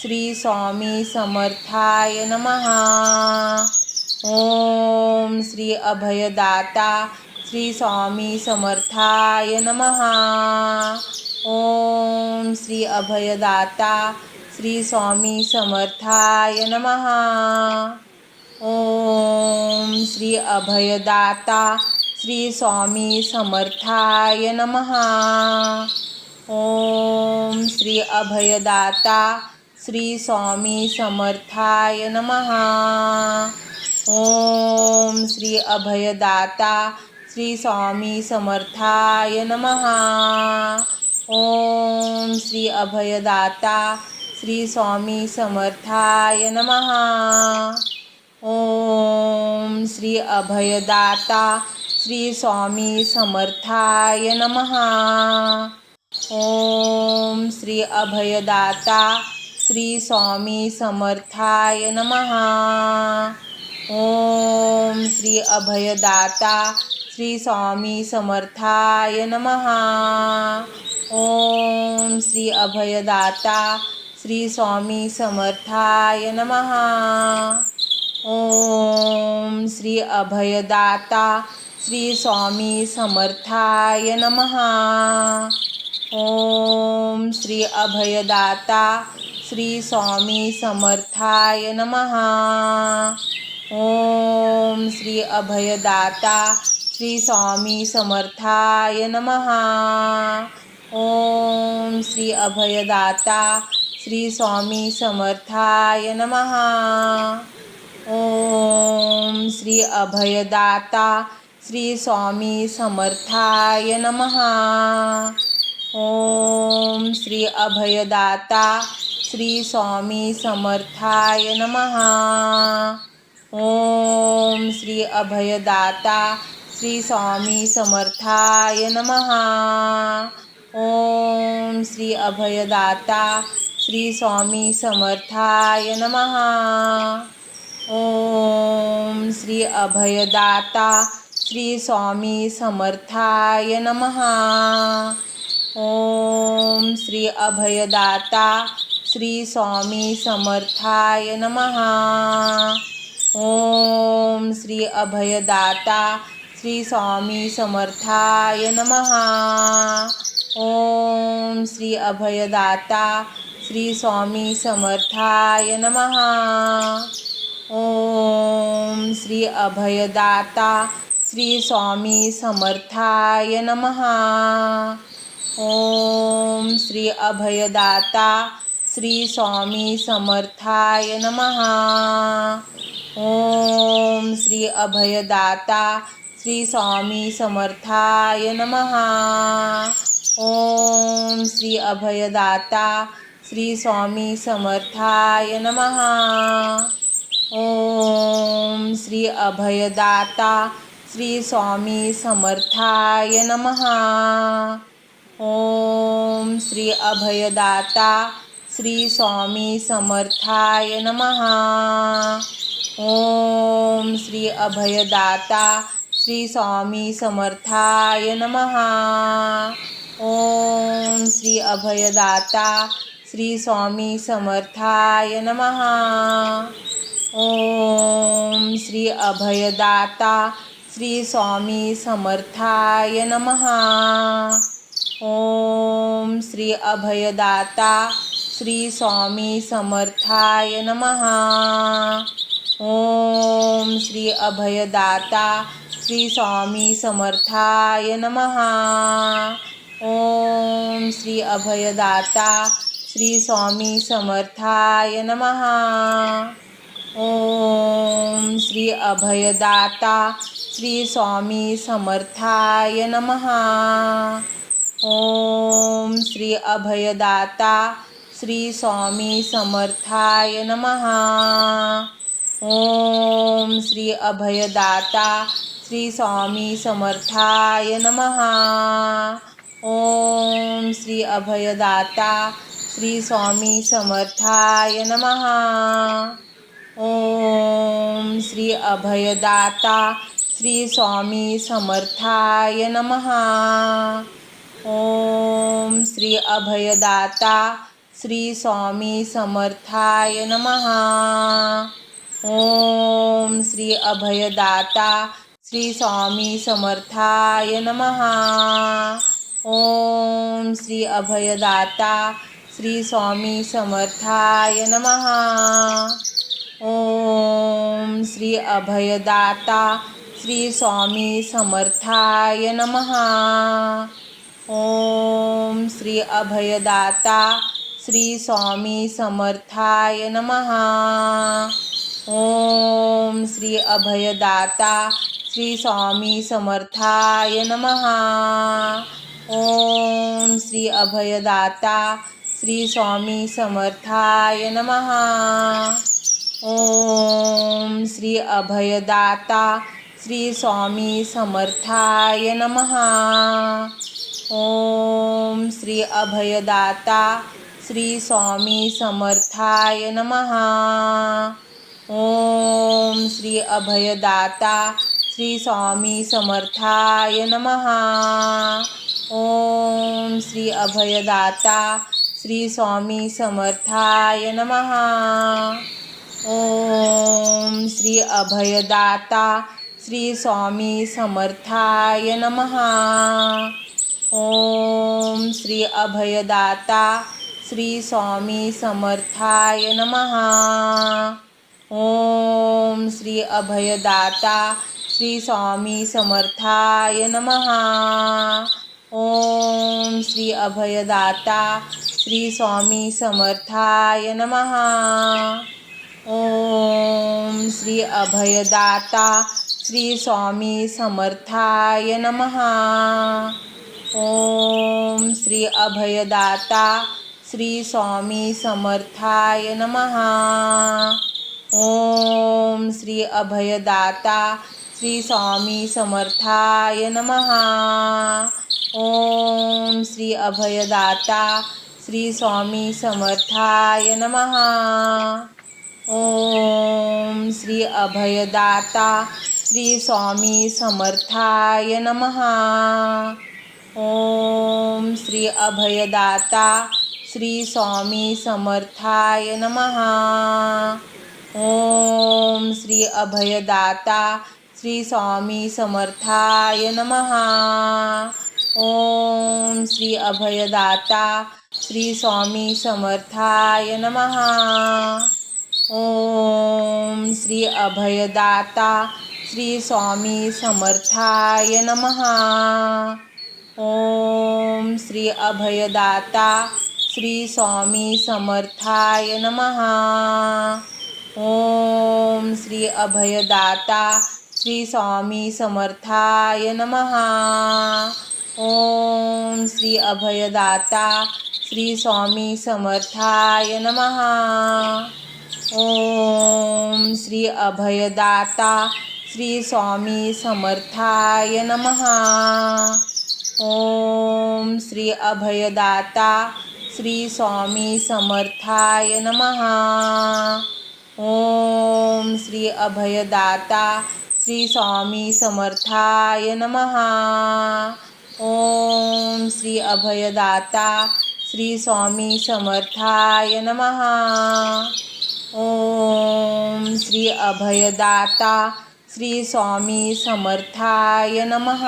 श्री स्वामी समर्थाय नमः. ओम श्री अभयदाता श्री स्वामी समर्थाय नमः. ओम श्री अभयदाता श्री स्वामी समर्थाय नमः. ओम श्री अभयदाता श्री स्वामी समर्थाय नमः. ओम श्री अभयदाता श्री स्वामी समर्थाय नमः. ओम श्री अभयदाता श्री स्वामी समर्थाय नमः. ओम श्री अभयदाता श्री स्वामी समर्थाय नमः. ओम श्री अभयदाता श्री स्वामी समर्थाय नमः. ओम श्री अभयदाता श्री स्वामी समर्थाय नमः. ओम श्री अभयदाता श्री स्वामी समर्थाय नमः. ओम श्री अभयदाता श्री स्वामी समर्थाय नमः. ओम श्री अभयदाता श्री स्वामी समर्थाय नमः. ओम श्री अभयदाता श्री स्वामी समर्थाय नमः. ओम श्री अभयदाता श्री स्वामी समर्थाय नमः. ओम श्री अभयदाता श्री स्वामी समर्थाय नमः. ओम श्री अभयदाता श्री स्वामी समर्थाय नमः. ओम श्री अभयदाता श्री स्वामी समर्थाय नमः. ओम श्री अभयदाता श्री स्वामी समर्थाय नमः. ओम श्री अभयदाता श्री स्वामी समर्थाय नमः. ओम श्री अभयदाता श्री स्वामी समर्थाय नमः. ओम श्री अभयदाता श्री स्वामी समर्थाय नमः. ओम श्री अभयदाता श्री स्वामी समर्थाय नमः. ओम श्री अभयदाता श्री स्वामी समर्थाय नमः. ओम श्री अभयदाता श्री स्वामी समर्थाय नमः. ओम श्री अभयदाता श्री स्वामी समर्थाय नमः. ओम श्री अभयदाता श्री स्वामी समर्थाय नमः. ओम श्री अभयदाता श्री स्वामी समर्थाय नमः. ओम श्री अभयदाता श्री स्वामी समर्थाय नमः. ओम श्री अभयदाता श्री स्वामी समर्थाय नमः. ओम श्री अभयदाता श्री स्वामी समर्थाय नमः. ओम श्री अभयदाता श्री स्वामी समर्थाय नमः. ओम श्री अभयदाता श्री स्वामी समर्थाय नमः. ओम श्री अभयदाता श्री स्वामी समर्थाय नमः. ओम श्री अभयदाता श्री स्वामी समर्थाय नमः. ओम श्री अभयदाता श्री स्वामी समर्थाय नमः. ओम श्री अभयदाता श्री स्वामी समर्थाय नमः. ओम श्री अभयदाता श्री स्वामी समर्थाय नमः. ओम श्री अभयदाता श्री स्वामी समर्थाय नमः. ओम श्री अभयदाता श्री स्वामी समर्थाय नमः. ओम श्री अभयदाता श्री स्वामी समर्थाय नमः. ओम श्री अभयदाता श्री स्वामी समर्थाय नमः. ओम श्री अभयदाता श्री स्वामी समर्थाय नमः. ओम श्री अभयदाता श्री स्वामी समर्थाय नमः. ओम श्री अभयदाता श्री स्वामी समर्थाय नमः. ओम श्री अभयदाता श्री स्वामी समर्थाय नमः. ओम श्री अभयदाता श्री स्वामी समर्थाय नमः. ओम श्री अभयदाता श्री स्वामी समर्थाय नमः. ओम श्री अभयदाता श्री स्वामी समर्थाय नमः. ओम श्री अभयदाता श्री स्वामी समर्थाय नमः. ओम श्री अभयदाता श्री स्वामी समर्थाय नमः. ओम श्री अभयदाता श्री स्वामी समर्थाय नमः. ओम श्री अभयदाता श्री स्वामी समर्थाय नमः. ओम श्री अभयदाता श्री स्वामी समर्थाय नमः. ओम श्री अभयदाता श्री स्वामी समर्थाय नमः. ओम श्री अभयदाता श्री स्वामी समर्थाय नमः. ओम श्री अभयदाता श्री स्वामी समर्थाय नमः. ओम श्री अभयदाता श्री स्वामी समर्थाय नमः. ओम श्री अभयदाता श्री स्वामी समर्थाय नमः. ओम श्री अभयदाता श्री स्वामी समर्थाय नमः. ओम श्री अभयदाता श्री स्वामी समर्थाय नमः. ओम श्री अभयदाता श्री स्वामी समर्थाय नमः. ओम श्री अभयदाता श्री स्वामी समर्थाय नमः. ओम श्री अभयदाता श्री स्वामी समर्थाय नमः. ओम श्री अभयदाता श्री स्वामी समर्थाय नमः. ओम श्री अभयदाता श्री स्वामी समर्थाय नमः. ओम श्री अभयदाता श्री स्वामी समर्थाय नमः. ओम श्री अभयदाता श्री स्वामी समर्थाय नमः. ओम श्री अभयदाता श्री स्वामी समर्थाय नमः. ओम श्री अभयदाता श्री स्वामी समर्थाय नमः. ओम श्री अभयदाता श्री स्वामी समर्थाय नमः. ओम श्री अभयदाता श्री स्वामी समर्थाय नमः. ओम श्री अभयदाता श्री स्वामी समर्थाय नमः.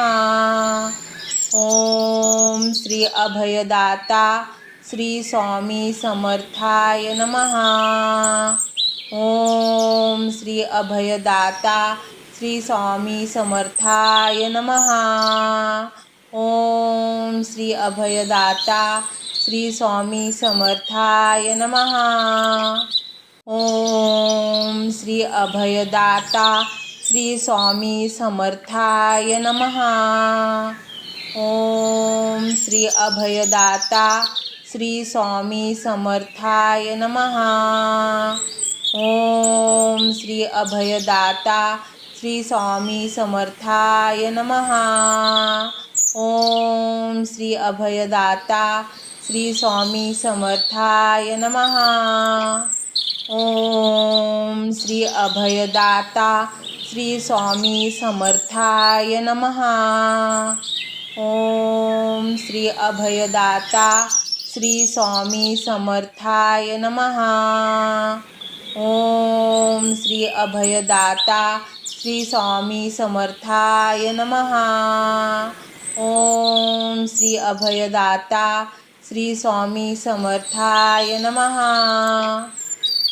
ओम श्री अभयदाता श्री स्वामी समर्थाय नमः. ओम श्री अभयदाता श्री स्वामी समर्थाय नमः. ओम श्री अभयदाता श्री स्वामी समर्थाय नमः. ओम श्री अभयदाता श्री स्वामी समर्थाय नमः. ओम श्री अभयदाता श्री स्वामी समर्थाय नमः. ओम श्री अभयदाता श्री स्वामी समर्थाय नमः. ओम श्री अभयदाता श्री स्वामी समर्थाय नमः. ओम श्री अभयदाता श्री स्वामी समर्थाय नमः. ओम श्री अभयदाता श्री स्वामी समर्थाय नमः. ओम श्री अभयदाता श्री स्वामी समर्थाय नमः. ओम श्री अभयदाता श्री स्वामी समर्थाय नमः.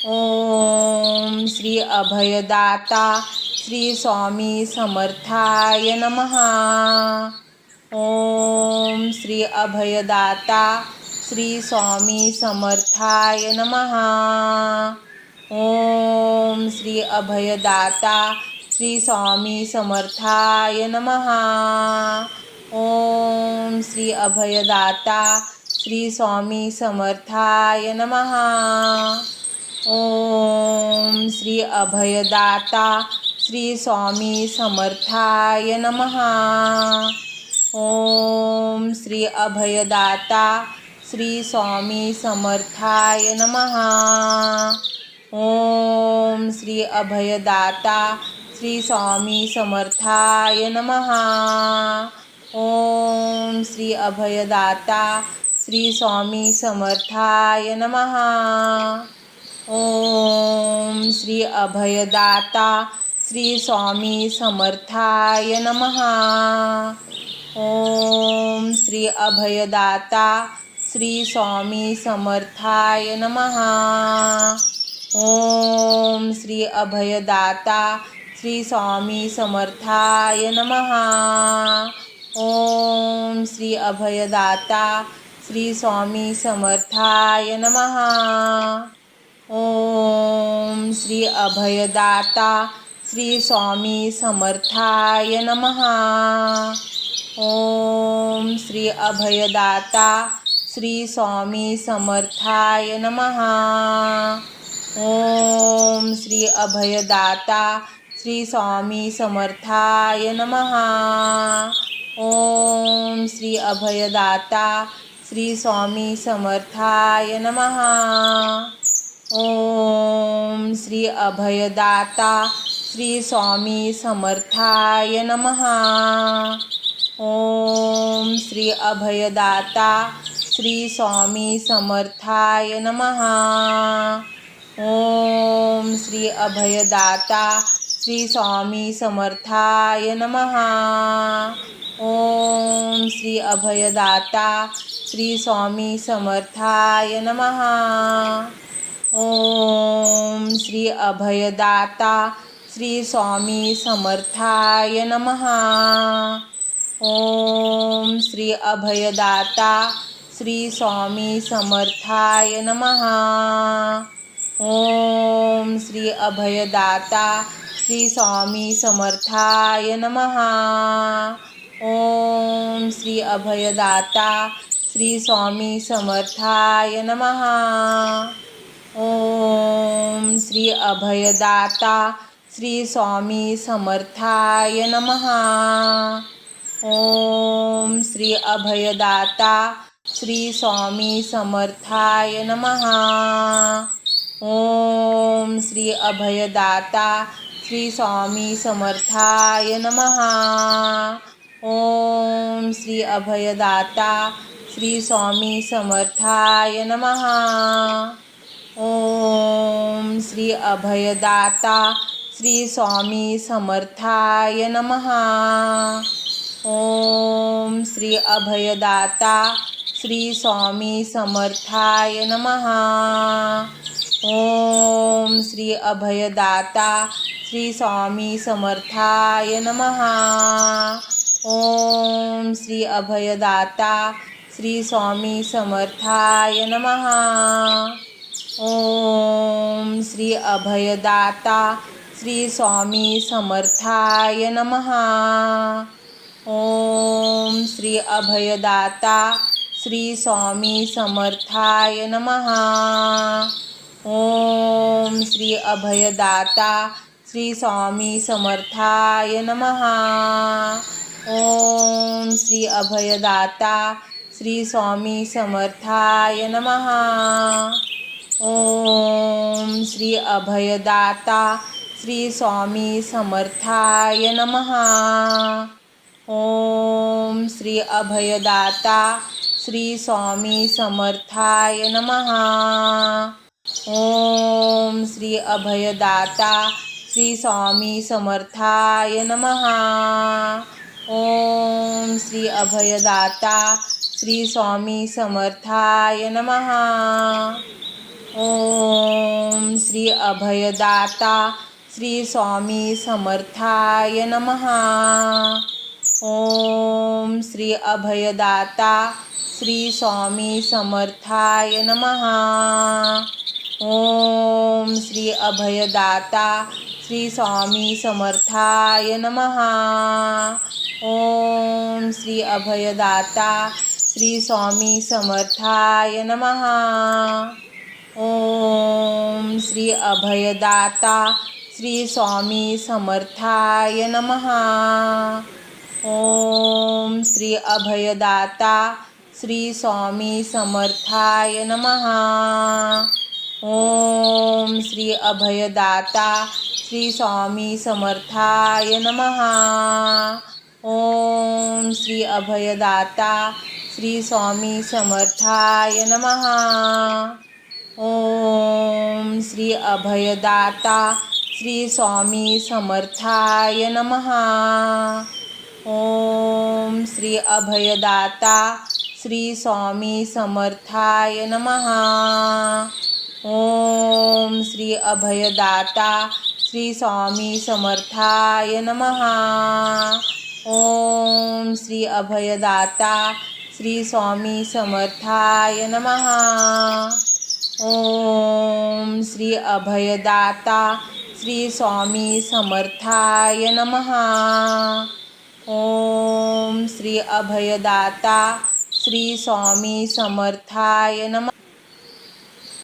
ओम श्री अभयदाता श्री स्वामी समर्थाय नमः. ओम श्री अभयदाता श्री स्वामी समर्थाय नमः. ओम श्री अभयदाता श्री स्वामी समर्थाय नमः. ओम श्री अभयदाता श्री स्वामी समर्थाय नमः. ओम श्री अभयदाता श्री स्वामी समर्थाय नमः. ओम श्री अभयदाता श्री स्वामी समर्थाय नमः. ओम श्री अभयदाता श्री स्वामी समर्थाय नमः. ओम श्री अभयदाता श्री स्वामी समर्थाय नमः. ओम श्री अभयदाता श्री स्वामी समर्थाय नमः. ओम श्री अभयदाता श्री स्वामी समर्थाय नमः. ओम श्री अभयदाता श्री स्वामी समर्थाय नमः। ओम श्री अभयदाता श्री स्वामी समर्थाय नमः। ओम श्री अभयदाता श्री स्वामी समर्थाय नमः। ओम श्री अभयदाता श्री स्वामी समर्थाय नमः। ओम श्री अभयदाता श्री स्वामी समर्थाय नमः। ओम श्री अभयदाता श्री स्वामी समर्थाय नमः। ओम श्री अभयदाता श्री स्वामी समर्थाय नमः। ओम श्री अभयदाता श्री स्वामी समर्थाय नमः। ओम श्री अभयदाता श्री स्वामी समर्थाय नमः। ओम श्री अभयदाता श्री स्वामी समर्थाय नमः। ओम श्री अभयदाता श्री स्वामी समर्थाय नमः। ओम श्री अभयदाता श्री स्वामी समर्थाय नमः। ओम श्री अभयदाता श्री स्वामी समर्थाय नमः। ओम श्री अभयदाता श्री स्वामी समर्थाय नमः। ओम श्री अभयदाता श्री स्वामी समर्थाय नमः। ओम श्री अभयदाता श्री स्वामी समर्थाय नमः। ओम श्री अभयदाता श्री स्वामी समर्थाय नमः। ओम श्री अभयदाता श्री स्वामी समर्थाय नमः। ओम श्री अभयदाता श्री स्वामी समर्थाय नमः। ओम श्री अभयदाता श्री स्वामी समर्थाय नमः। ओम श्री अभयदाता श्री स्वामी समर्थाय नमः। ओम श्री अभयदाता श्री स्वामी समर्थाय नमः। ओम श्री अभयदाता श्री स्वामी समर्थाय नमः। ओम श्री अभयदाता श्री स्वामी समर्थाय नमः। ओम श्री अभयदाता श्री स्वामी समर्थाय नमः। ओम श्री अभयदाता श्री स्वामी समर्थाय नमः। ओम श्री अभयदाता श्री स्वामी समर्थाय नमः। ओम श्री अभयदाता श्री स्वामी समर्थाय नमः। ओम श्री अभयदाता श्री स्वामी समर्थाय नमः। ओम श्री अभयदाता श्री स्वामी समर्थाय नमः। ओम श्री अभयदाता श्री स्वामी समर्थाय नमः। ओम श्री अभयदाता श्री स्वामी समर्थाय नमः। ओम श्री अभयदाता श्री स्वामी समर्थाय नमः। ओम श्री अभयदाता श्री स्वामी समर्थाय नमः। ओम श्री अभयदाता श्री स्वामी समर्थाय नमः। ओम श्री अभयदाता श्री स्वामी समर्थाय नमः। ओम श्री अभयदाता श्री स्वामी समर्थाय नमः। ओम श्री अभयदाता श्री स्वामी समर्थाय नमः। ओम श्री अभयदाता श्री स्वामी समर्थाय नमः। ओम श्री अभयदाता श्री स्वामी समर्थाय नमः. ओम श्री श्री अभयदाता श्री स्वामी समर्थाय नमः. ओम श्री अभयदाता श्री स्वामी समर्थाय नमः. ओम श्री अभयदाता श्री स्वामी समर्थाय नमः. ओम श्री अभयदाता श्री स्वामी समर्थाय नमः.